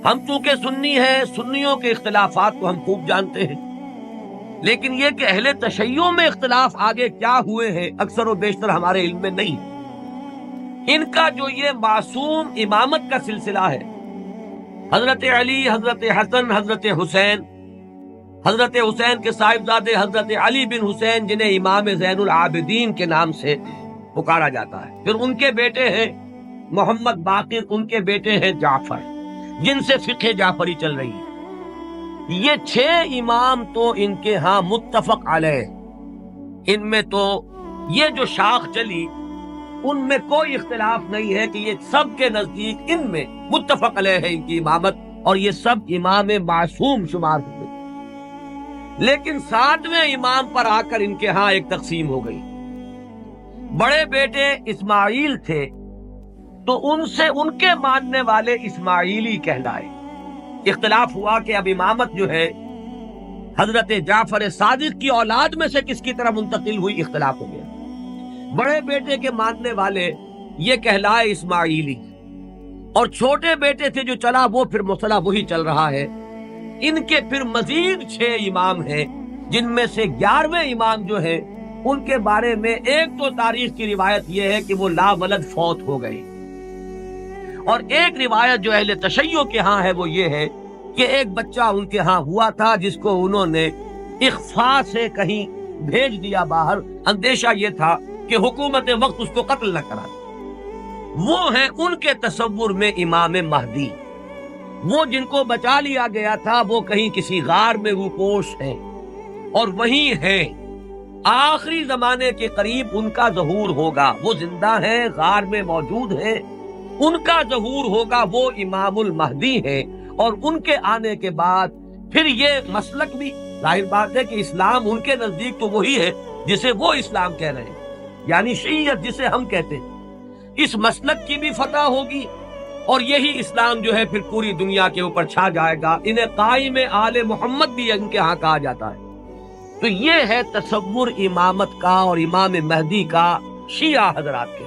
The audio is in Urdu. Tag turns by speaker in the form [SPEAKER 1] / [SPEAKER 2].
[SPEAKER 1] ہم چونکہ سنی ہیں، سنیوں کے اختلافات کو ہم خوب جانتے ہیں، لیکن یہ کہ اہل تشیع میں اختلاف آگے کیا ہوئے ہیں اکثر و بیشتر ہمارے علم میں نہیں۔ ان کا جو یہ معصوم امامت کا سلسلہ ہے، حضرت علی، حضرت حسن، حضرت حسین کے صاحبزادے حضرت علی بن حسین، جنہیں امام زین العابدین کے نام سے پکارا جاتا ہے، پھر ان کے بیٹے ہیں محمد باقر، ان کے بیٹے ہیں جعفر، جن سے فقہ جعفری چل رہی ہے۔ یہ 6 امام تو ان کے ہاں متفق علیہ، ان میں تو یہ جو شاخ چلی ان میں کوئی اختلاف نہیں ہے کہ یہ سب کے نزدیک ان میں متفق علیہ ہے ان کی امامت، اور یہ سب امام معصوم شمار ہوئے۔ لیکن 7ویں امام پر آ کر ان کے ہاں ایک تقسیم ہو گئی۔ بڑے بیٹے اسماعیل تھے تو ان کے ماننے والے اسماعیلی کہلائے۔ اختلاف ہوا کہ اب امامت جو ہے حضرت جعفر صادق کی اولاد میں سے کس کی طرف منتقل ہوئی، اختلاف ہو گیا۔ بڑے بیٹے کے ماننے والے یہ کہلائے اسماعیلی، اور چھوٹے بیٹے سے جو چلا وہ پھر مسئلہ وہی چل رہا ہے۔ ان کے پھر مزید 6 امام ہیں، جن میں سے 11ویں امام جو ہے ان کے بارے میں ایک تو تاریخ کی روایت یہ ہے کہ وہ لا ولد فوت ہو گئے، اور ایک روایت جو اہل تشیع کے ہاں ہے وہ یہ ہے کہ ایک بچہ ان کے ہاں ہوا تھا جس کو انہوں نے اخفاء سے کہیں بھیج دیا باہر، اندیشہ یہ تھا کہ حکومت وقت اس کو قتل نہ کرا۔ وہ ہیں ان کے تصور میں امام مہدی، وہ جن کو بچا لیا گیا تھا وہ کہیں کسی غار میں روپوش ہیں، اور وہیں ہیں، آخری زمانے کے قریب ان کا ظہور ہوگا، وہ زندہ ہیں، غار میں موجود ہیں، ان کا ظہور ہوگا، وہ امام المہدی ہیں۔ اور ان کے آنے کے بعد پھر یہ مسلک بھی ظاہر بات ہے کہ اسلام ان کے نزدیک تو وہی ہے جسے وہ اسلام کہہ رہے ہیں، یعنی شیعت جسے ہم کہتے ہیں، اس مسلک کی بھی فتح ہوگی، اور یہی اسلام جو ہے پھر پوری دنیا کے اوپر چھا جائے گا۔ انہیں قائم آل محمد بھی ان کے ہاں کہا جاتا ہے۔ تو یہ ہے تصور امامت کا اور امام مہدی کا شیعہ حضرات کے۔